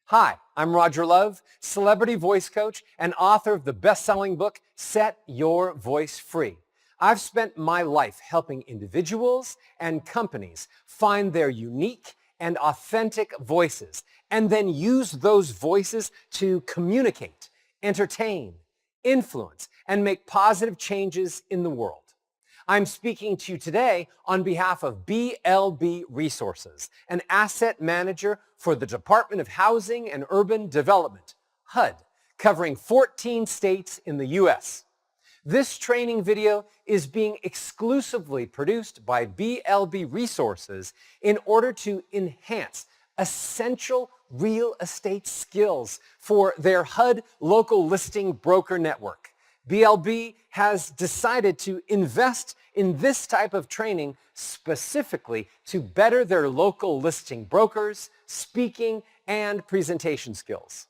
Hi, I'm Roger Love, celebrity voice coach and author of the best-selling book, Set Your Voice Free. I've spent my life helping individuals and companies find their unique and authentic voices and then use those voices to communicate, entertain, influence, and make positive changes in the world. I'm speaking to you today on behalf of BLB Resources, an asset manager for the Department of Housing and Urban Development, HUD, covering 14 states in the U.S. This training video is being exclusively produced by BLB Resources in order to enhance essential real estate skills for their HUD local listing broker network. BLB has decided to invest in this type of training specifically to better their local listing brokers, speaking, and presentation skills.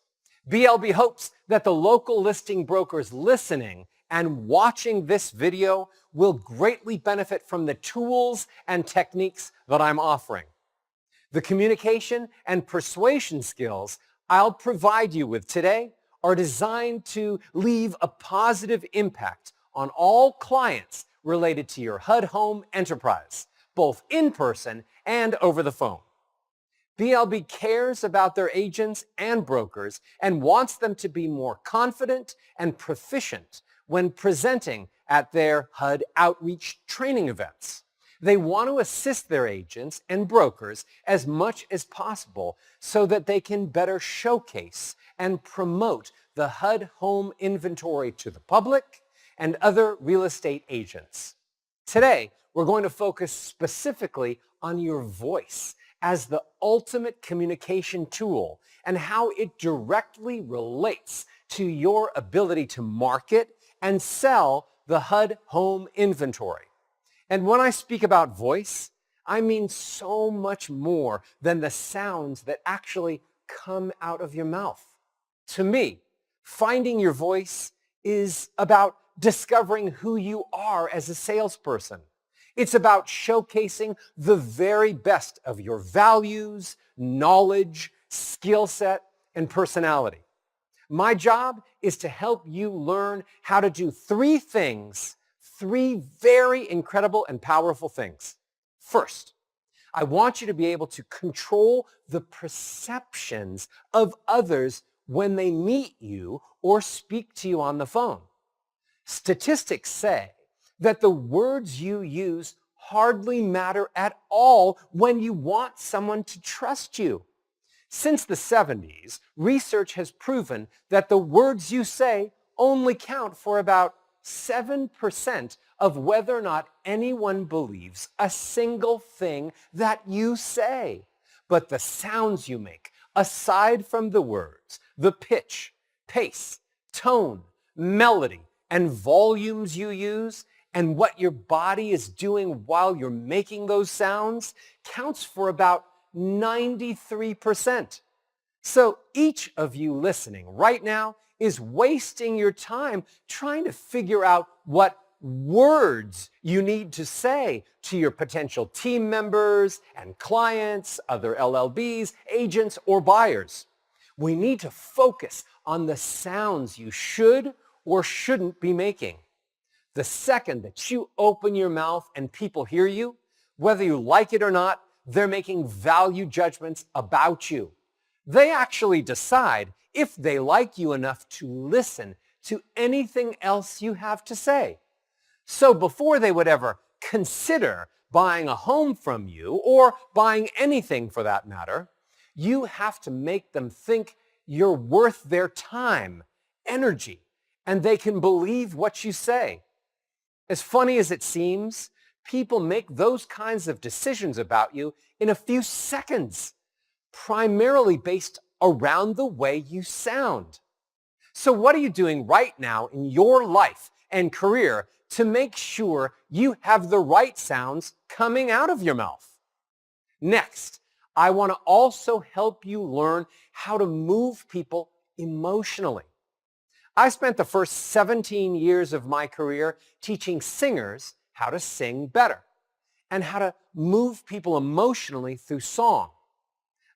BLB hopes that the local listing brokers listening and watching this video will greatly benefit from the tools and techniques that I'm offering. The communication and persuasion skills I'll provide you with today are designed to leave a positive impact on all clients related to your HUD home enterprise, both in person and over the phone. BLB cares about their agents and brokers and wants them to be more confident and proficient when presenting at their HUD Outreach training events. They want to assist their agents and brokers as much as possible so that they can better showcase and promote the HUD home inventory to the public and other real estate agents. Today, we're going to focus specifically on your voice as the ultimate communication tool and how it directly relates to your ability to market and sell the HUD home inventory. And when I speak about voice, I mean so much more than the sounds that actually come out of your mouth. To me, finding your voice is about discovering who you are as a salesperson. It's about showcasing the very best of your values, knowledge, skill set, and personality. My job is to help you learn how to do three very incredible and powerful things. First, I want you to be able to control the perceptions of others when they meet you or speak to you on the phone. Statistics say that the words you use hardly matter at all when you want someone to trust you. Since the 70s, research has proven that the words you say only count for about 7% of whether or not anyone believes a single thing that you say. But the sounds you make, aside from the words, the pitch, pace, tone, melody, and volumes you use, and what your body is doing while you're making those sounds, counts for about 93%. So each of you listening right now is wasting your time trying to figure out what words you need to say to your potential team members and clients, other LLBs, agents, or buyers. We need to focus on the sounds you should or shouldn't be making. The second that you open your mouth and people hear you, whether you like it or not, they're making value judgments about you. They actually decide if they like you enough to listen to anything else you have to say. So before they would ever consider buying a home from you or buying anything for that matter, you have to make them think you're worth their time, energy, and they can believe what you say. As funny as it seems, people make those kinds of decisions about you in a few seconds, primarily based around the way you sound. So what are you doing right now in your life and career to make sure you have the right sounds coming out of your mouth? Next, I want to also help you learn how to move people emotionally. I spent the first 17 years of my career teaching singers how to sing better and how to move people emotionally through song.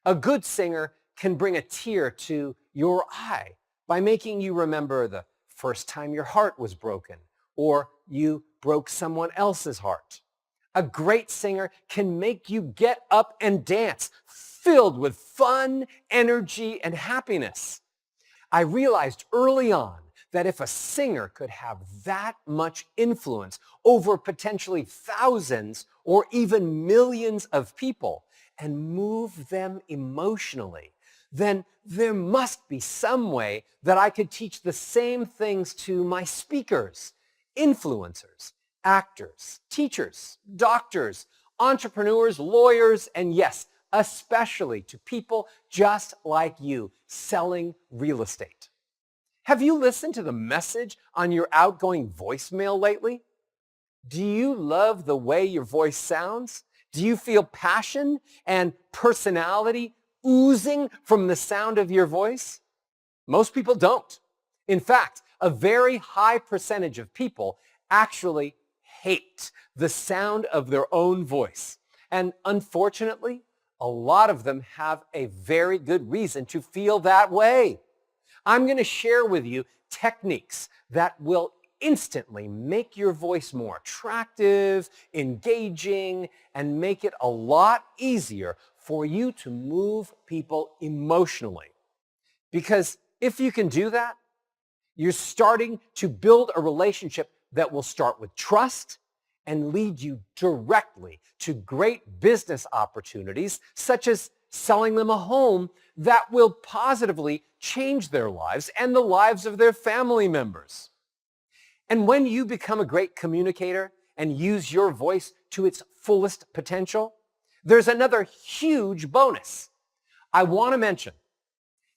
A good singer can bring a tear to your eye by making you remember the first time your heart was broken or you broke someone else's heart. A great singer can make you get up and dance, filled with fun, energy, and happiness. I realized early on that if a singer could have that much influence over potentially thousands or even millions of people and move them emotionally, then there must be some way that I could teach the same things to my speakers, influencers, actors, teachers, doctors, entrepreneurs, lawyers, and yes, especially to people just like you selling real estate. Have you listened to the message on your outgoing voicemail lately? Do you love the way your voice sounds? Do you feel passion and personality oozing from the sound of your voice? Most people don't. In fact, a very high percentage of people actually hate the sound of their own voice. And unfortunately, a lot of them have a very good reason to feel that way. I'm going to share with you techniques that will instantly make your voice more attractive, engaging, and make it a lot easier for you to move people emotionally. Because if you can do that, you're starting to build a relationship that will start with trust and lead you directly to great business opportunities, such as selling them a home that will positively change their lives and the lives of their family members. And when you become a great communicator and use your voice to its fullest potential, there's another huge bonus I want to mention.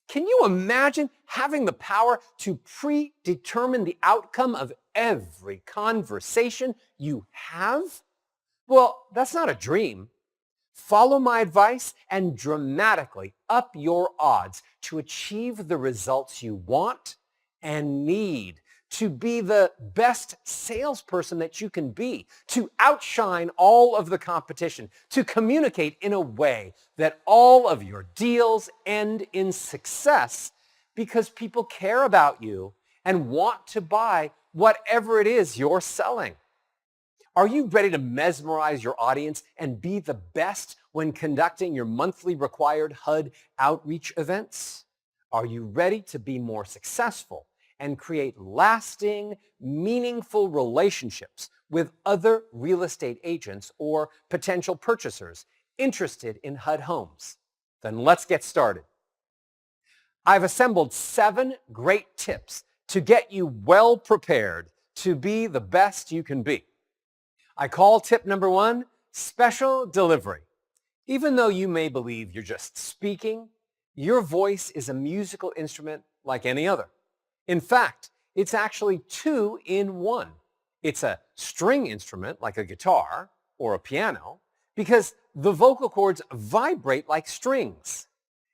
Can you imagine having the power to predetermine the outcome of every conversation you have? Well, that's not a dream. Follow my advice and dramatically up your odds to achieve the results you want and need, to be the best salesperson that you can be, to outshine all of the competition, to communicate in a way that all of your deals end in success because people care about you and want to buy whatever it is you're selling. Are you ready to mesmerize your audience and be the best when conducting your monthly required HUD Outreach events? Are you ready to be more successful and create lasting, meaningful relationships with other real estate agents or potential purchasers interested in HUD homes? Then let's get started. I've assembled 7 great tips to get you well prepared to be the best you can be. I call tip number 1, special delivery. Even though you may believe you're just speaking, your voice is a musical instrument like any other. In fact, it's actually 2 in 1. It's a string instrument like a guitar or a piano because the vocal cords vibrate like strings.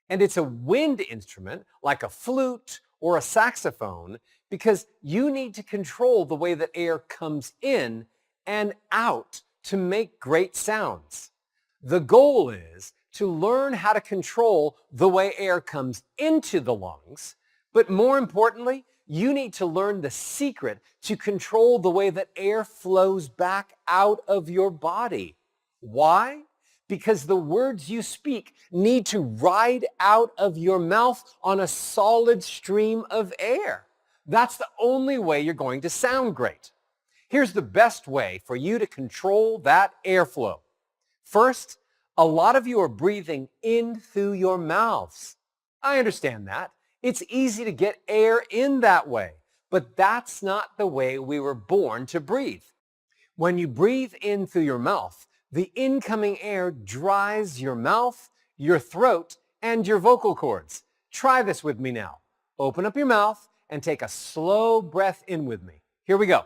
And it's a wind instrument like a flute or a saxophone because you need to control the way that air comes in and out to make great sounds. The goal is to learn how to control the way air comes into the lungs, but more importantly, you need to learn the secret to control the way that air flows back out of your body. Why? Because the words you speak need to ride out of your mouth on a solid stream of air. That's the only way you're going to sound great. Here's the best way for you to control that airflow. First, a lot of you are breathing in through your mouths. I understand that. It's easy to get air in that way, but that's not the way we were born to breathe. When you breathe in through your mouth, the incoming air dries your mouth, your throat, and your vocal cords. Try this with me now. Open up your mouth and take a slow breath in with me. Here we go.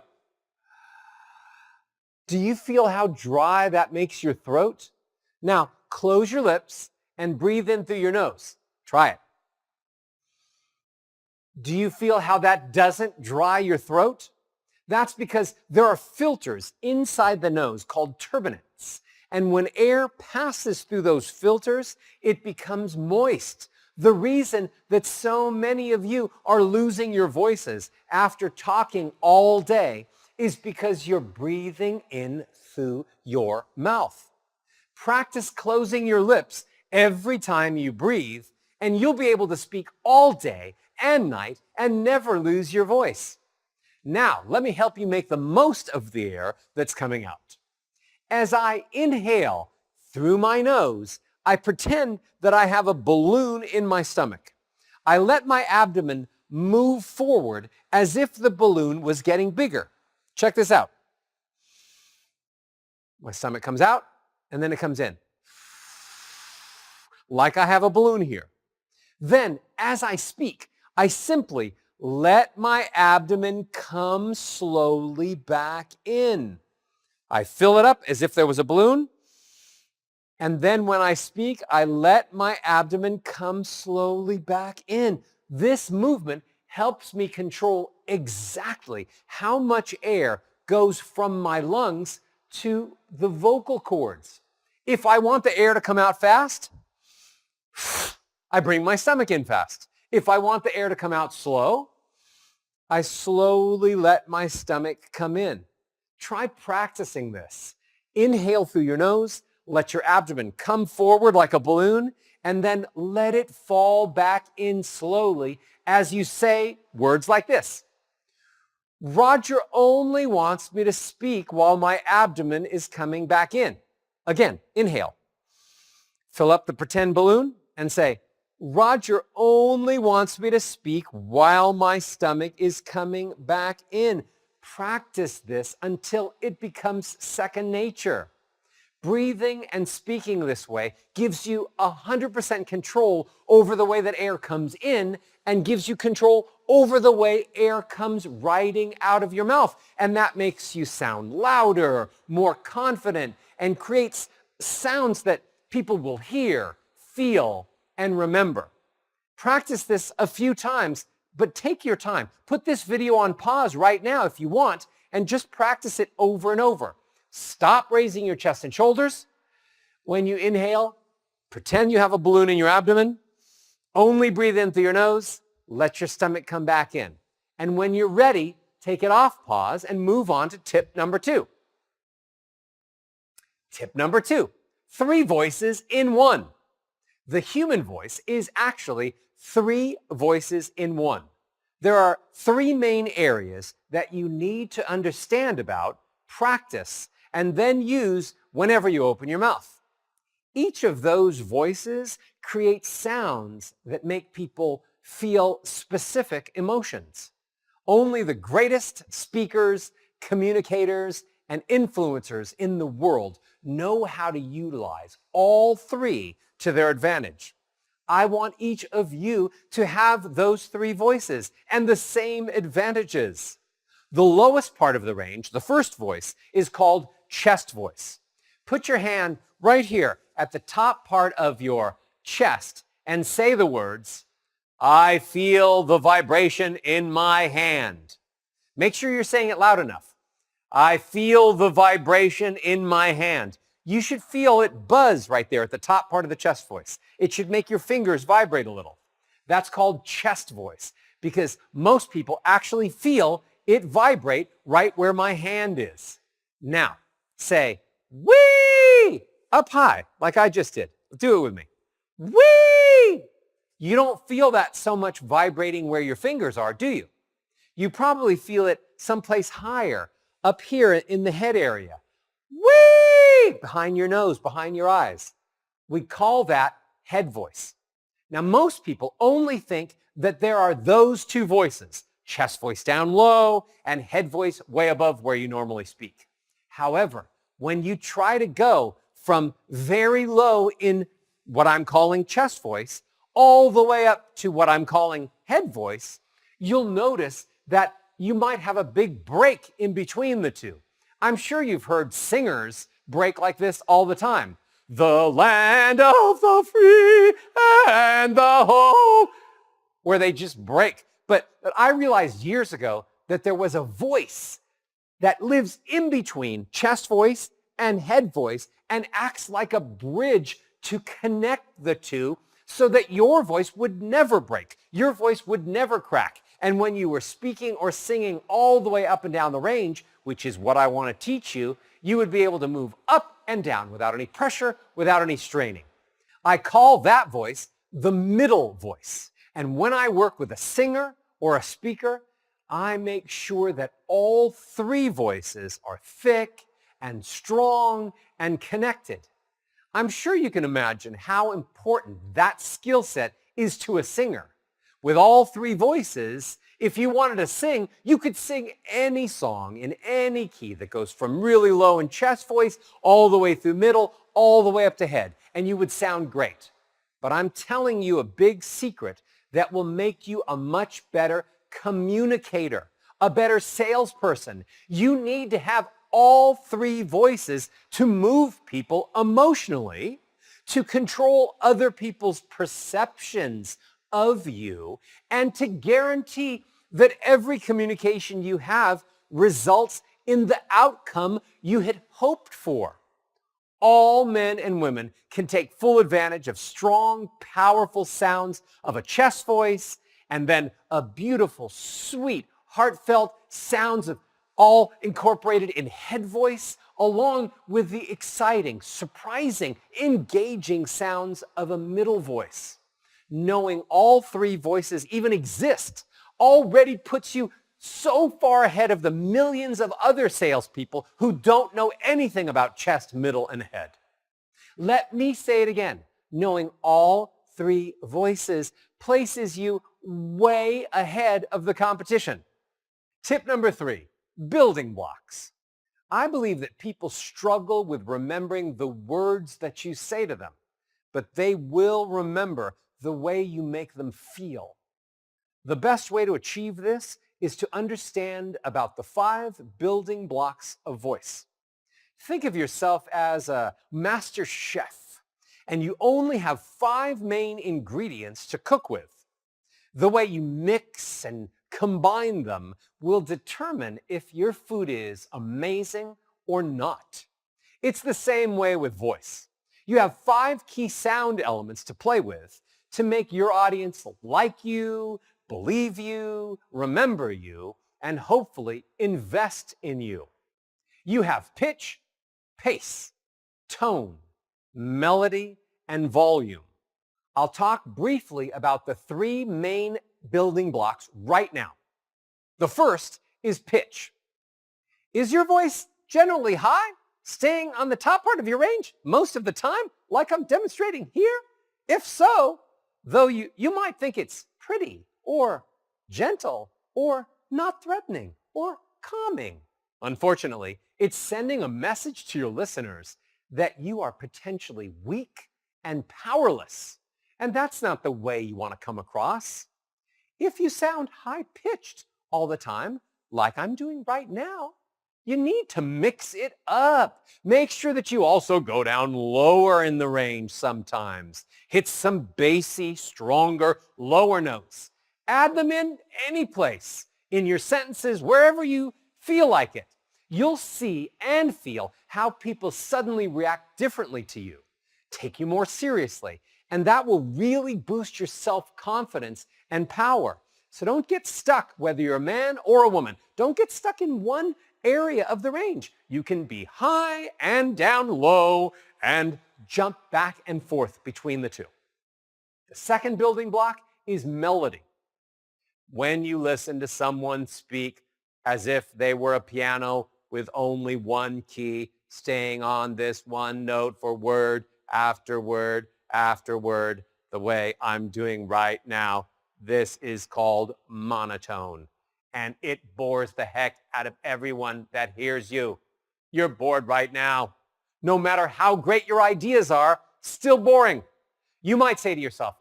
Do you feel how dry that makes your throat? Now, close your lips and breathe in through your nose. Try it. Do you feel how that doesn't dry your throat? That's because there are filters inside the nose called turbinates. And when air passes through those filters, it becomes moist. The reason that so many of you are losing your voices after talking all day is because you're breathing in through your mouth. Practice closing your lips every time you breathe, and you'll be able to speak all day and night and never lose your voice. Now, let me help you make the most of the air that's coming out. As I inhale through my nose, I pretend that I have a balloon in my stomach. I let my abdomen move forward as if the balloon was getting bigger. Check this out. My stomach comes out, and then it comes in. Like I have a balloon here. Then, as I speak, I simply let my abdomen come slowly back in. I fill it up as if there was a balloon. And then when I speak, I let my abdomen come slowly back in. This movement helps me control exactly how much air goes from my lungs to the vocal cords. If I want the air to come out fast, I bring my stomach in fast. If I want the air to come out slow, I slowly let my stomach come in. Try practicing this. Inhale through your nose, let your abdomen come forward like a balloon, and then let it fall back in slowly as you say words like this. Roger only wants me to speak while my abdomen is coming back in. Again, inhale. Fill up the pretend balloon and say, Roger only wants me to speak while my stomach is coming back in. Practice this until it becomes second nature. Breathing and speaking this way gives you 100% control over the way that air comes in and gives you control over the way air comes riding out of your mouth. And that makes you sound louder, more confident, and creates sounds that people will hear, feel, and remember. Practice this a few times, but take your time. Put this video on pause right now if you want, and just practice it over and over. Stop raising your chest and shoulders. When you inhale, pretend you have a balloon in your abdomen. Only breathe in through your nose. Let your stomach come back in. And when you're ready, take it off pause and move on to tip number 2. Tip number 2, 3 voices in 1. The human voice is actually 3 voices in 1. There are 3 main areas that you need to understand about, practice, and then use whenever you open your mouth. Each of those voices creates sounds that make people feel specific emotions. Only the greatest speakers, communicators, and influencers in the world know how to utilize all 3 to their advantage. I want each of you to have those 3 voices and the same advantages. The lowest part of the range, the first voice, is called chest voice. Put your hand right here at the top part of your chest and say the words, I feel the vibration in my hand. Make sure you're saying it loud enough. I feel the vibration in my hand. You should feel it buzz right there at the top part of the chest voice. It should make your fingers vibrate a little. That's called chest voice because most people actually feel it vibrate right where my hand is. Now, say, wee, up high, like I just did. Do it with me. Wee! You don't feel that so much vibrating where your fingers are, do you? You probably feel it someplace higher, up here in the head area. Wee! Behind your nose, behind your eyes. We call that head voice. Now, most people only think that there are those 2 voices, chest voice down low and head voice way above where you normally speak. However, when you try to go from very low in what I'm calling chest voice all the way up to what I'm calling head voice, you'll notice that you might have a big break in between the 2. I'm sure you've heard singers break like this all the time. The land of the free and the home, where they just break. But I realized years ago that there was a voice that lives in between chest voice and head voice and acts like a bridge to connect the 2 so that your voice would never break, your voice would never crack. And when you were speaking or singing all the way up and down the range, which is what I want to teach you, you would be able to move up and down without any pressure, without any straining. I call that voice the middle voice. And when I work with a singer or a speaker, I make sure that all three voices are thick and strong and connected. I'm sure you can imagine how important that skill set is to a singer. With all three voices, if you wanted to sing, you could sing any song in any key that goes from really low in chest voice all the way through middle, all the way up to head, and you would sound great. But I'm telling you a big secret that will make you a much better communicator, a better salesperson. You need to have all three voices to move people emotionally, to control other people's perceptions of you, and to guarantee that every communication you have results in the outcome you had hoped for. All men and women can take full advantage of strong, powerful sounds of a chest voice and then a beautiful, sweet, heartfelt sounds of all incorporated in head voice, along with the exciting, surprising, engaging sounds of a middle voice. Knowing all three voices even exist already puts you so far ahead of the millions of other salespeople who don't know anything about chest, middle, and head. Let me say it again. Knowing all three voices places you way ahead of the competition. Tip number 3, building blocks. I believe that people struggle with remembering the words that you say to them, but they will remember the way you make them feel. The best way to achieve this is to understand about the 5 building blocks of voice. Think of yourself as a master chef, and you only have 5 main ingredients to cook with. The way you mix and combine them will determine if your food is amazing or not. It's the same way with voice. You have 5 key sound elements to play with to make your audience like you, believe you, remember you, and hopefully invest in you. You have pitch, pace, tone, melody, and volume. I'll talk briefly about the 3 main building blocks right now. The first is pitch. Is your voice generally high, staying on the top part of your range most of the time, like I'm demonstrating here? If so, though you might think it's pretty or gentle or not threatening or calming. Unfortunately, it's sending a message to your listeners that you are potentially weak and powerless. And that's not the way you want to come across. If you sound high-pitched all the time, like I'm doing right now, you need to mix it up. Make sure that you also go down lower in the range sometimes. Hit some bassy, stronger, lower notes. Add them in any place, in your sentences, wherever you feel like it. You'll see and feel how people suddenly react differently to you, take you more seriously, and that will really boost your self-confidence and power. So don't get stuck, whether you're a man or a woman. Don't get stuck in one area of the range. You can be high and down low and jump back and forth between the two. The second building block is melody. When you listen to someone speak as if they were a piano with only one key, staying on this one note for word after word after word, the way I'm doing right now, this is called monotone. And it bores the heck out of everyone that hears you. You're bored right now. No matter how great your ideas are, still boring. You might say to yourself,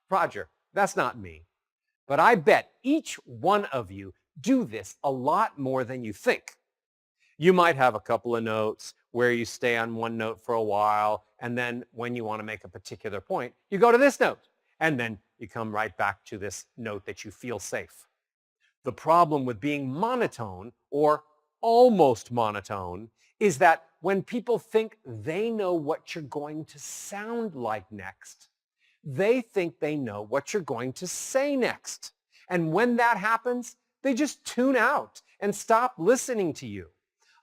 Roger, that's not me. But I bet each one of you do this a lot more than you think. You might have a couple of notes where you stay on one note for a while, and then when you want to make a particular point, you go to this note, and then you come right back to this note that you feel safe. The problem with being monotone or almost monotone is that when people think they know what you're going to sound like next, They think they know what you're going to say next. And when that happens, they just tune out and stop listening to you.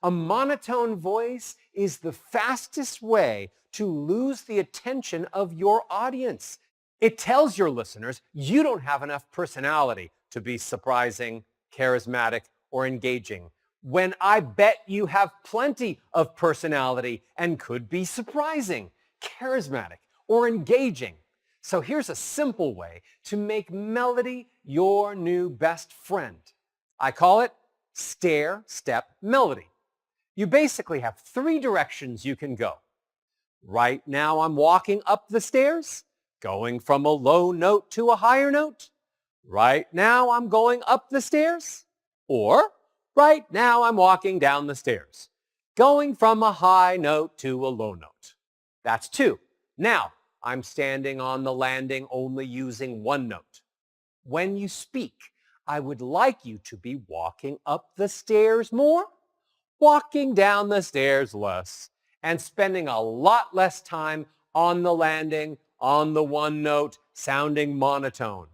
A monotone voice is the fastest way to lose the attention of your audience. It tells your listeners you don't have enough personality to be surprising, charismatic, or engaging, when I bet you have plenty of personality and could be surprising, charismatic, or engaging. So here's a simple way to make melody your new best friend. I call it stair-step melody. You basically have 3 directions you can go. Right now I'm walking up the stairs, going from a low note to a higher note. Right now I'm going up the stairs. Or right now I'm walking down the stairs, going from a high note to a low note. That's 2. Now I'm standing on the landing only using 1 note. When you speak, I would like you to be walking up the stairs more, walking down the stairs less, and spending a lot less time on the landing, on the 1 note, sounding monotone.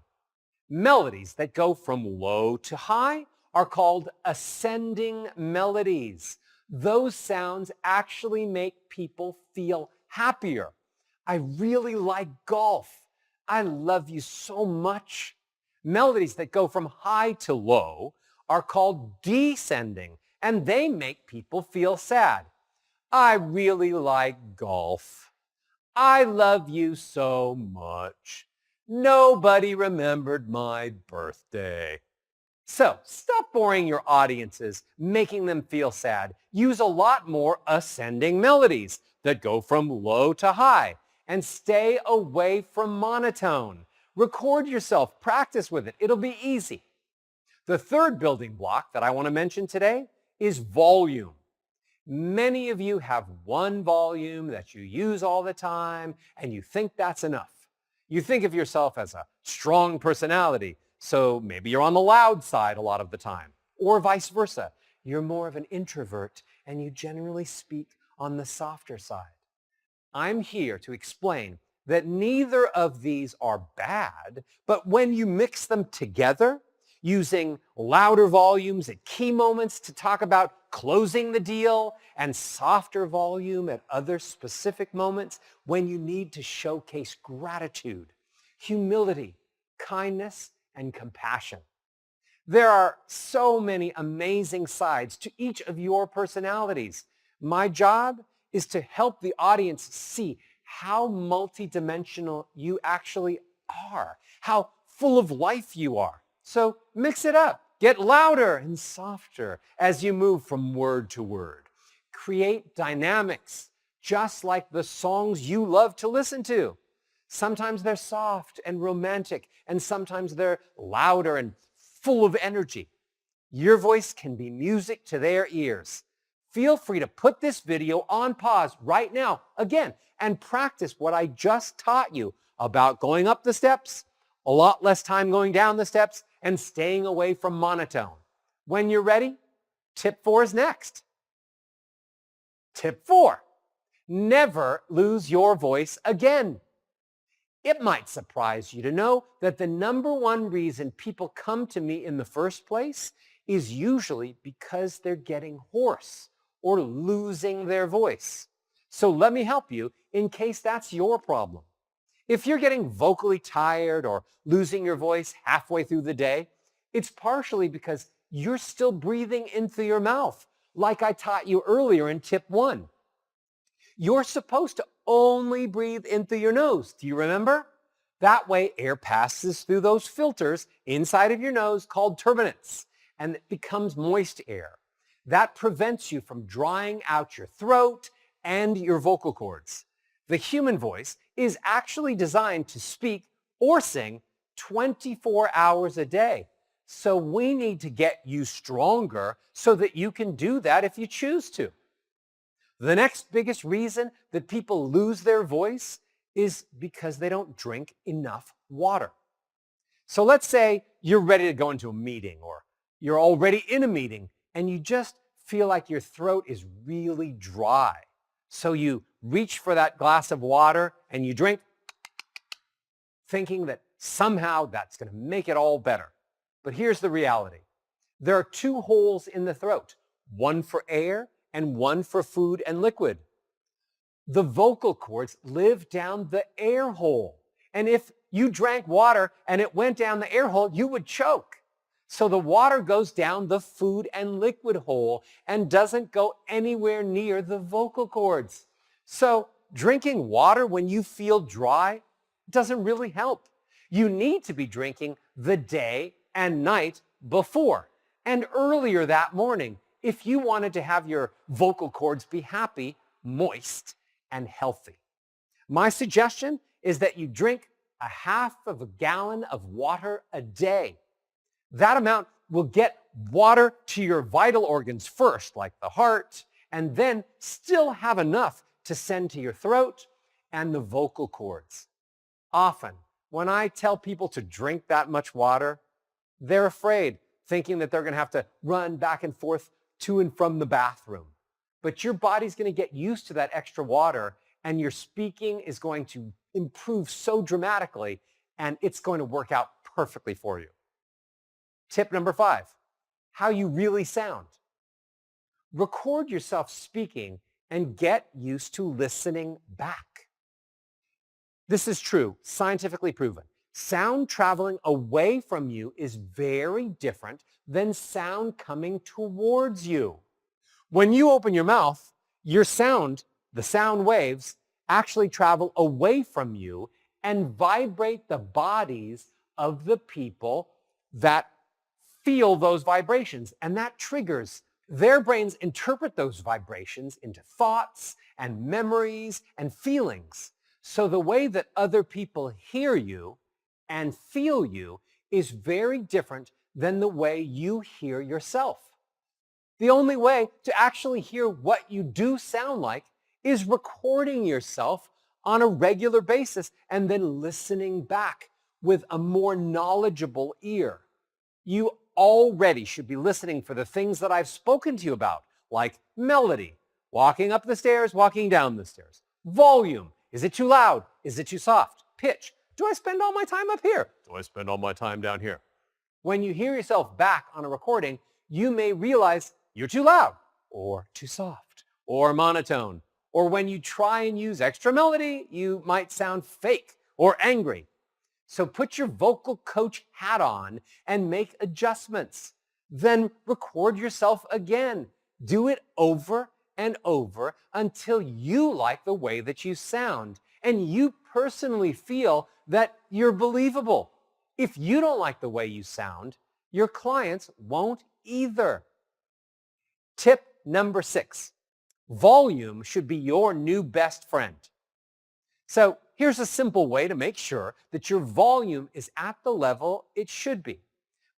Melodies that go from low to high are called ascending melodies. Those sounds actually make people feel happier. I really like golf. I love you so much. Melodies that go from high to low are called descending, and they make people feel sad. I really like golf. I love you so much. Nobody remembered my birthday. So stop boring your audiences, making them feel sad. Use a lot more ascending melodies that go from low to high, and stay away from monotone. Record yourself, practice with it. It'll be easy. The third building block that I want to mention today is volume. Many of you have 1 volume that you use all the time, and you think that's enough. You think of yourself as a strong personality, so maybe you're on the loud side a lot of the time, or vice versa. You're more of an introvert, and you generally speak on the softer side. I'm here to explain that neither of these are bad, but when you mix them together, using louder volumes at key moments to talk about closing the deal and softer volume at other specific moments when you need to showcase gratitude, humility, kindness, and compassion. There are so many amazing sides to each of your personalities. My job is to help the audience see how multidimensional you actually are, how full of life you are. So mix it up. Get louder and softer as you move from word to word. Create dynamics, just like the songs you love to listen to. Sometimes they're soft and romantic, and sometimes they're louder and full of energy. Your voice can be music to their ears. Feel free to put this video on pause right now, again, and practice what I just taught you about going up the steps, a lot less time going down the steps, and staying away from monotone. When you're ready, tip 4 is next. Tip 4, never lose your voice again. It might surprise you to know that the number 1 reason people come to me in the first place is usually because they're getting hoarse or losing their voice. So let me help you in case that's your problem. If you're getting vocally tired or losing your voice halfway through the day, it's partially because you're still breathing into your mouth, like I taught you earlier in tip 1. You're supposed to only breathe into your nose. Do you remember? That way, air passes through those filters inside of your nose called turbinates, and it becomes moist air. That prevents you from drying out your throat and your vocal cords. The human voice is actually designed to speak or sing 24 hours a day. So we need to get you stronger so that you can do that if you choose to. The next biggest reason that people lose their voice is because they don't drink enough water. So let's say you're ready to go into a meeting, or you're already in a meeting and you just feel like your throat is really dry. So you reach for that glass of water and you drink, thinking that somehow that's going to make it all better. But here's the reality. There are two holes in the throat, one for air and one for food and liquid. The vocal cords live down the air hole. And if you drank water and it went down the air hole, you would choke. So the water goes down the food and liquid hole and doesn't go anywhere near the vocal cords. So drinking water when you feel dry doesn't really help. You need to be drinking the day and night before and earlier that morning if you wanted to have your vocal cords be happy, moist, and healthy. My suggestion is that you drink a half of a gallon of water a day. That amount will get water to your vital organs first, like the heart, and then still have enough to send to your throat and the vocal cords. Often, when I tell people to drink that much water, they're afraid, thinking that they're going to have to run back and forth to and from the bathroom. But your body's going to get used to that extra water, and your speaking is going to improve so dramatically, and it's going to work out perfectly for you. Tip number 5, how you really sound. Record yourself speaking and get used to listening back. This is true, scientifically proven. Sound traveling away from you is very different than sound coming towards you. When you open your mouth, your sound, the sound waves, actually travel away from you and vibrate the bodies of the people that feel those vibrations, and that triggers. Their brains interpret those vibrations into thoughts and memories and feelings. So the way that other people hear you and feel you is very different than the way you hear yourself. The only way to actually hear what you do sound like is recording yourself on a regular basis and then listening back with a more knowledgeable ear. You already should be listening for the things that I've spoken to you about, like melody, walking up the stairs, walking down the stairs, volume, is it too loud, is it too soft, pitch, do I spend all my time up here, do I spend all my time down here? When you hear yourself back on a recording, you may realize you're too loud or too soft or monotone, or when you try and use extra melody, you might sound fake or angry. So put your vocal coach hat on and make adjustments. Then record yourself again. Do it over and over until you like the way that you sound and you personally feel that you're believable. If you don't like the way you sound, your clients won't either. Tip number 6, volume should be your new best friend. So here's a simple way to make sure that your volume is at the level it should be.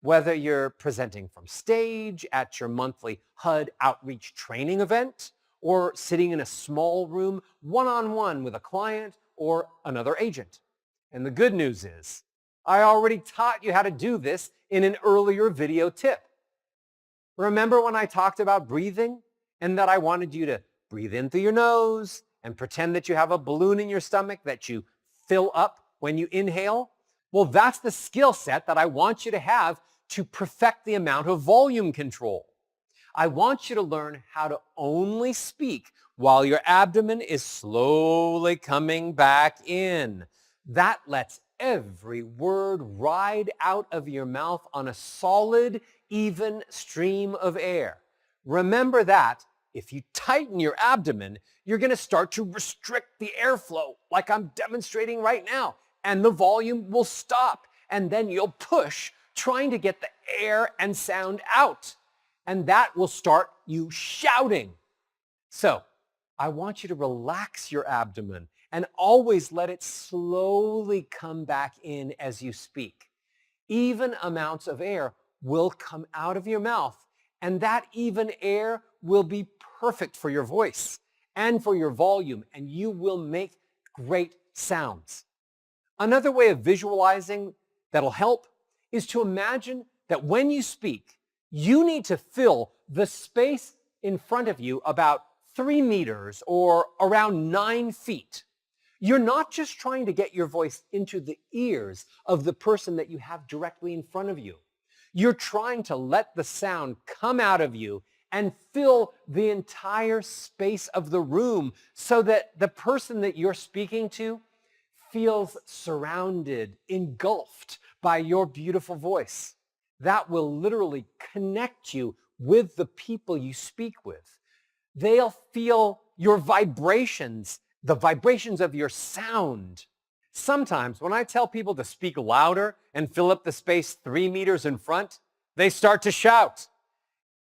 Whether you're presenting from stage at your monthly HUD Outreach training event, or sitting in a small room one-on-one with a client or another agent. And the good news is, I already taught you how to do this in an earlier video tip. Remember when I talked about breathing and that I wanted you to breathe in through your nose and pretend that you have a balloon in your stomach that you fill up when you inhale? Well, that's the skill set that I want you to have to perfect the amount of volume control. I want you to learn how to only speak while your abdomen is slowly coming back in. That lets every word ride out of your mouth on a solid, even stream of air. Remember that if you tighten your abdomen, you're going to start to restrict the airflow like I'm demonstrating right now, and the volume will stop, and then you'll push trying to get the air and sound out, and that will start you shouting. So I want you to relax your abdomen and always let it slowly come back in as you speak. Even amounts of air will come out of your mouth, and that even air will be perfect for your voice and for your volume, and you will make great sounds. Another way of visualizing that'll help is to imagine that when you speak, you need to fill the space in front of you about 3 meters or around 9 feet. You're not just trying to get your voice into the ears of the person that you have directly in front of you. You're trying to let the sound come out of you and fill the entire space of the room so that the person that you're speaking to feels surrounded, engulfed by your beautiful voice. That will literally connect you with the people you speak with. They'll feel your vibrations, the vibrations of your sound. Sometimes when I tell people to speak louder and fill up the space 3 meters in front, they start to shout.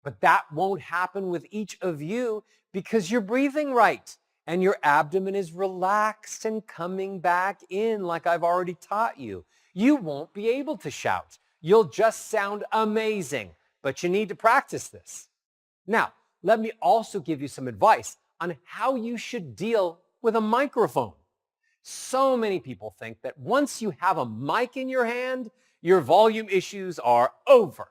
But that won't happen with each of you because you're breathing right and your abdomen is relaxed and coming back in like I've already taught you. You won't be able to shout. You'll just sound amazing, but you need to practice this. Now, let me also give you some advice on how you should deal with a microphone. So many people think that once you have a mic in your hand, your volume issues are over.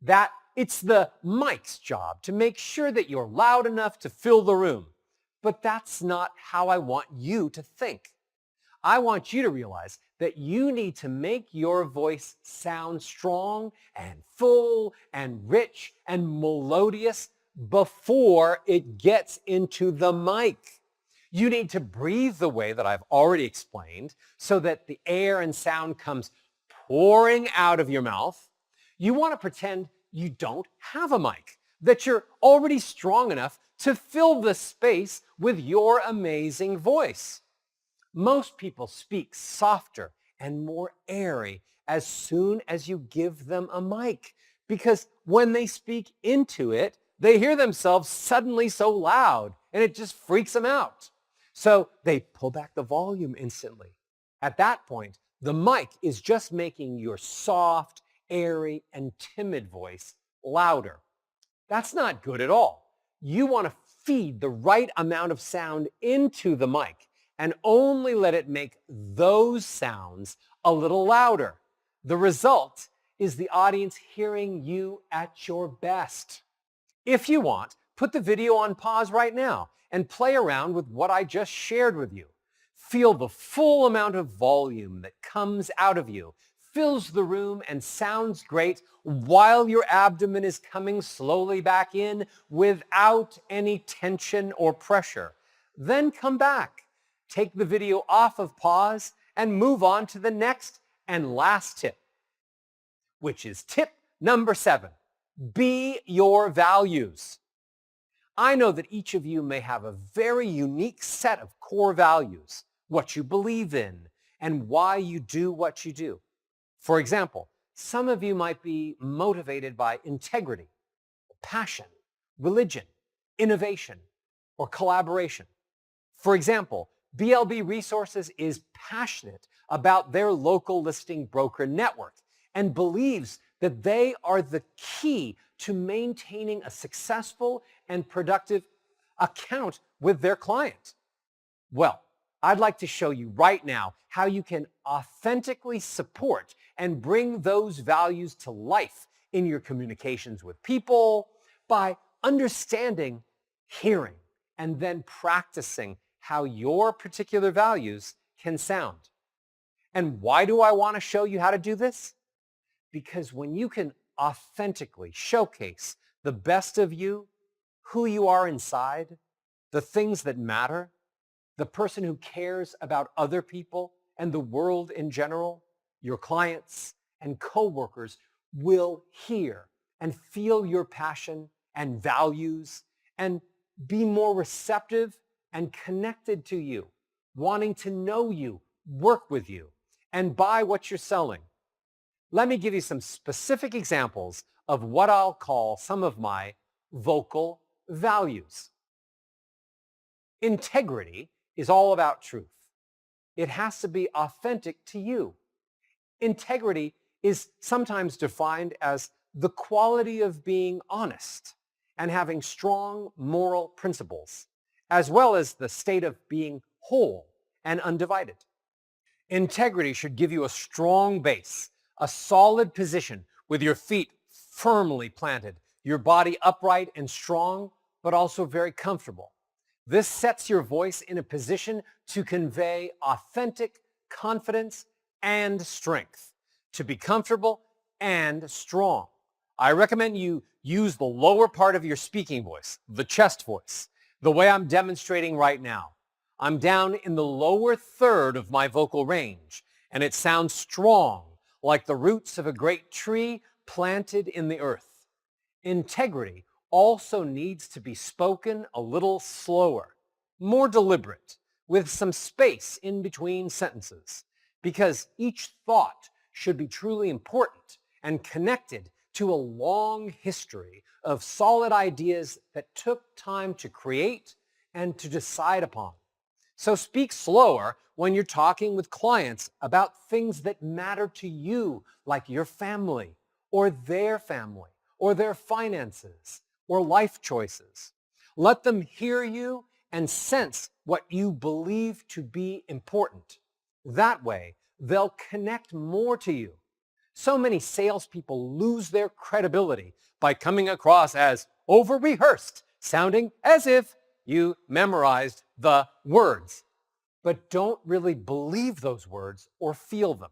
That it's the mic's job to make sure that you're loud enough to fill the room. But that's not how I want you to think. I want you to realize that you need to make your voice sound strong and full and rich and melodious before it gets into the mic. You need to breathe the way that I've already explained so that the air and sound comes pouring out of your mouth. You want to pretend you don't have a mic, that you're already strong enough to fill the space with your amazing voice. Most people speak softer and more airy as soon as you give them a mic, because when they speak into it, they hear themselves suddenly so loud and it just freaks them out. So they pull back the volume instantly. At that point, the mic is just making your soft, airy, and timid voice louder. That's not good at all. You want to feed the right amount of sound into the mic and only let it make those sounds a little louder. The result is the audience hearing you at your best. If you want, put the video on pause right now and play around with what I just shared with you. Feel the full amount of volume that comes out of you, fills the room and sounds great while your abdomen is coming slowly back in without any tension or pressure. Then come back, take the video off of pause and move on to the next and last tip, which is tip number 7. Be your values. I know that each of you may have a very unique set of core values, what you believe in, and why you do what you do. For example, some of you might be motivated by integrity, passion, religion, innovation, or collaboration. For example, BLB Resources is passionate about their local listing broker network and believes that they are the key to maintaining a successful and productive account with their client. Well, I'd like to show you right now how you can authentically support and bring those values to life in your communications with people by understanding, hearing, and then practicing how your particular values can sound. And why do I want to show you how to do this? Because when you can authentically showcase the best of you, who you are inside, the things that matter, the person who cares about other people and the world in general, your clients and coworkers will hear and feel your passion and values and be more receptive and connected to you, wanting to know you, work with you, and buy what you're selling. Let me give you some specific examples of what I'll call some of my vocal values. Integrity is all about truth. It has to be authentic to you. Integrity is sometimes defined as the quality of being honest and having strong moral principles, as well as the state of being whole and undivided. Integrity should give you a strong base, a solid position with your feet firmly planted, your body upright and strong, but also very comfortable. This sets your voice in a position to convey authentic confidence and strength, to be comfortable and strong. I recommend you use the lower part of your speaking voice, the chest voice, the way I'm demonstrating right now. I'm down in the lower third of my vocal range, and it sounds strong, like the roots of a great tree planted in the earth. Integrity also needs to be spoken a little slower, more deliberate, with some space in between sentences, because each thought should be truly important and connected to a long history of solid ideas that took time to create and to decide upon. So speak slower when you're talking with clients about things that matter to you, like your family or their finances or life choices. Let them hear you and sense what you believe to be important. That way, they'll connect more to you. So many salespeople lose their credibility by coming across as over-rehearsed, sounding as if you memorized the words, but don't really believe those words or feel them.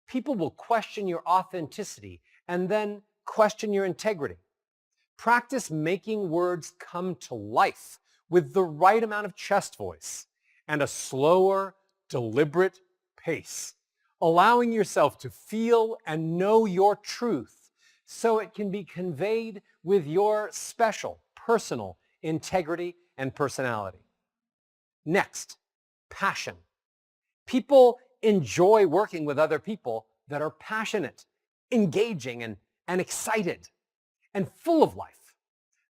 People will question your authenticity and then question your integrity. Practice making words come to life with the right amount of chest voice and a slower, deliberate pace, allowing yourself to feel and know your truth so it can be conveyed with your special, personal integrity and personality. Next, passion. People enjoy working with other people that are passionate, engaging, and excited, and full of life.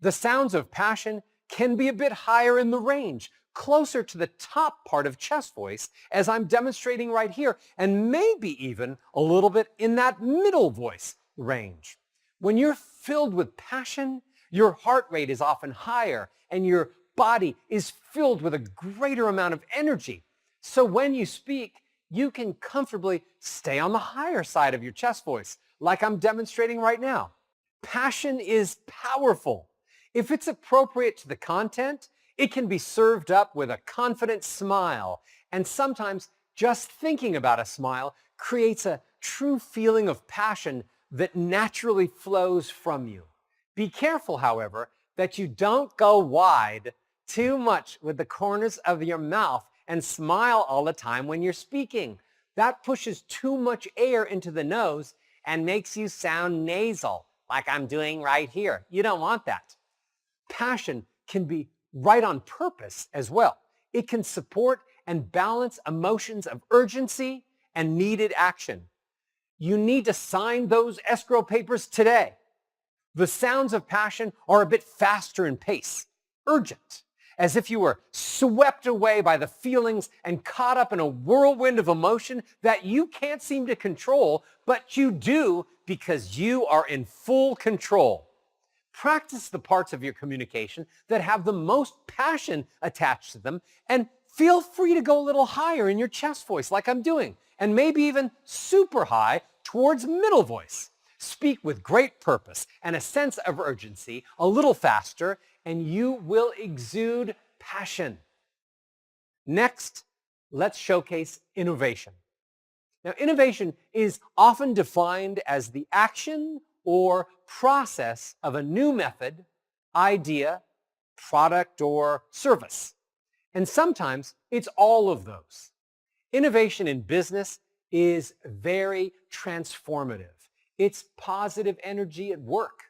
The sounds of passion can be a bit higher in the range, closer to the top part of chest voice, as I'm demonstrating right here, and maybe even a little bit in that middle voice range. When you're filled with passion, your heart rate is often higher and your body is filled with a greater amount of energy. So when you speak, you can comfortably stay on the higher side of your chest voice, like I'm demonstrating right now. Passion is powerful. If it's appropriate to the content, it can be served up with a confident smile. And sometimes just thinking about a smile creates a true feeling of passion that naturally flows from you. Be careful, however, that you don't go wide too much with the corners of your mouth and smile all the time when you're speaking. That pushes too much air into the nose and makes you sound nasal, like I'm doing right here. You don't want that. Passion can be right on purpose as well. It can support and balance emotions of urgency and needed action. You need to sign those escrow papers today. The sounds of passion are a bit faster in pace, urgent, as if you were swept away by the feelings and caught up in a whirlwind of emotion that you can't seem to control, but you do because you are in full control. Practice the parts of your communication that have the most passion attached to them, and feel free to go a little higher in your chest voice like I'm doing, and maybe even super high towards middle voice. Speak with great purpose and a sense of urgency, a little faster, and you will exude passion. Next, let's showcase innovation. Now, innovation is often defined as the action or process of a new method, idea, product, or service. And sometimes it's all of those. Innovation in business is very transformative. It's positive energy at work.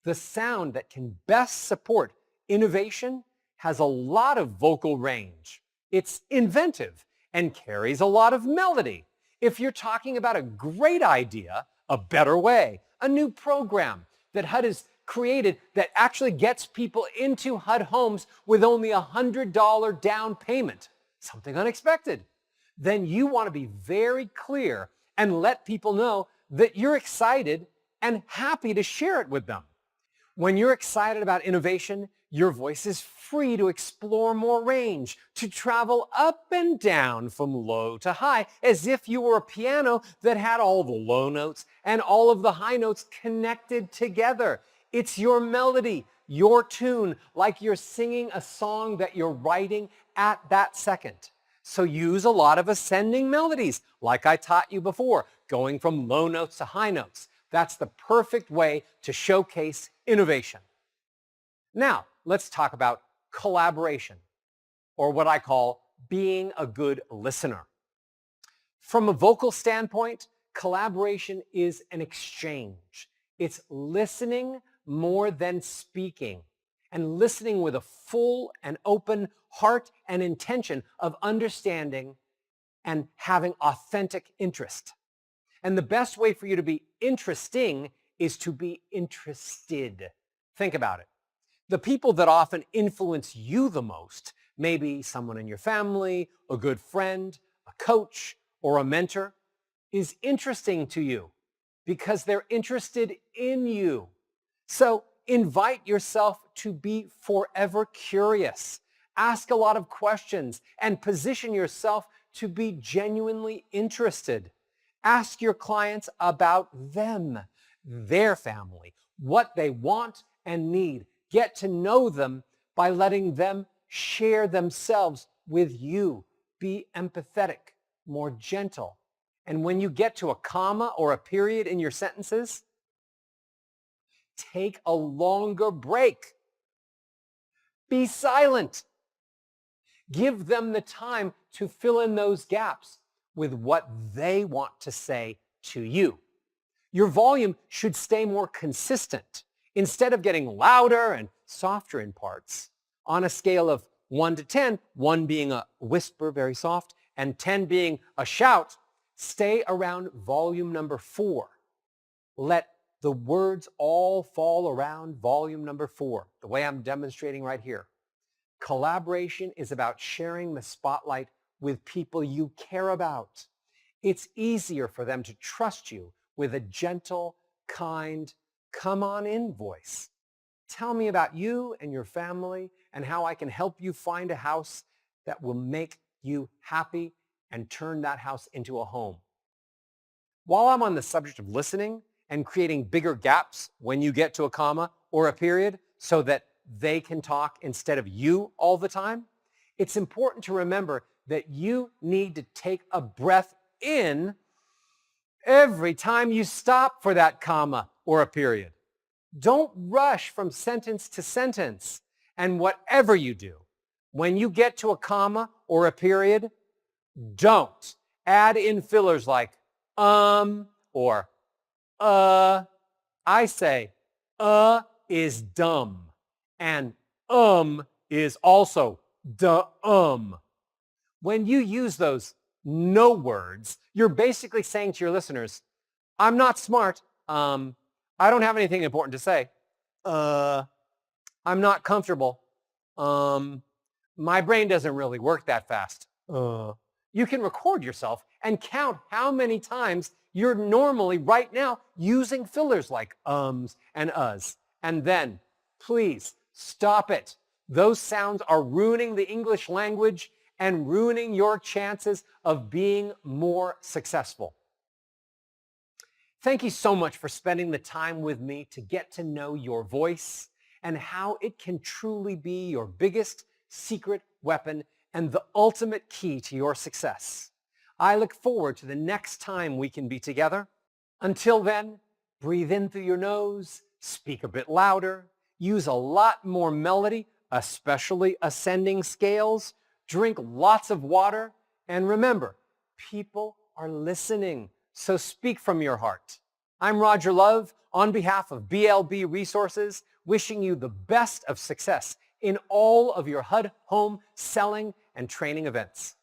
The sound that can best support innovation has a lot of vocal range. It's inventive and carries a lot of melody. If you're talking about a great idea, a better way, a new program that HUD has created that actually gets people into HUD homes with only a $100 down payment, something unexpected, then you want to be very clear and let people know that you're excited and happy to share it with them. When you're excited about innovation, your voice is free to explore more range, to travel up and down from low to high, as if you were a piano that had all the low notes and all of the high notes connected together. It's your melody, your tune like you're singing a song that you're writing at that second. So use a lot of ascending melodies, like I taught you before, going from low notes to high notes. That's the perfect way to showcase innovation. Now, let's talk about collaboration, or what I call being a good listener. From a vocal standpoint, collaboration is an exchange. It's listening more than speaking, and listening with a full and open heart and intention of understanding and having authentic interest. And the best way for you to be interesting is to be interested. Think about it. The people that often influence you the most may be someone in your family, a good friend, a coach, or a mentor, is interesting to you because they're interested in you. So invite yourself to be forever curious. Ask a lot of questions and position yourself to be genuinely interested. Ask your clients about them, their family, what they want and need. Get to know them by letting them share themselves with you. Be empathetic, more gentle. And when you get to a comma or a period in your sentences, take a longer break. Be silent. Give them the time to fill in those gaps with what they want to say to you. Your volume should stay more consistent. Instead of getting louder and softer in parts, on a scale of 1 to 10, 1 being a whisper, very soft, and 10 being a shout, stay around volume number 4. Let the words all fall around volume number 4, the way I'm demonstrating right here. Collaboration is about sharing the spotlight with people you care about. It's easier for them to trust you with a gentle, kind, come on in voice. Tell me about you and your family and how I can help you find a house that will make you happy and turn that house into a home. While I'm on the subject of listening and creating bigger gaps when you get to a comma or a period so that they can talk instead of you all the time, it's important to remember that you need to take a breath in every time you stop for that comma or a period. Don't rush from sentence to sentence. And whatever you do, when you get to a comma or a period, don't add in fillers like or I say is dumb and is also dumb. When you use those no words, you're basically saying to your listeners, I'm not smart. I don't have anything important to say. I'm not comfortable. My brain doesn't really work that fast. You can record yourself and count how many times you're normally right now using fillers like ums and uhs. And then, please, stop it. Those sounds are ruining the English language and ruining your chances of being more successful. Thank you so much for spending the time with me to get to know your voice and how it can truly be your biggest secret weapon and the ultimate key to your success. I look forward to the next time we can be together. Until then, breathe in through your nose, speak a bit louder, use a lot more melody, especially ascending scales, drink lots of water, and remember, people are listening, so speak from your heart. I'm Roger Love, on behalf of BLB Resources, wishing you the best of success in all of your HUD home selling and training events.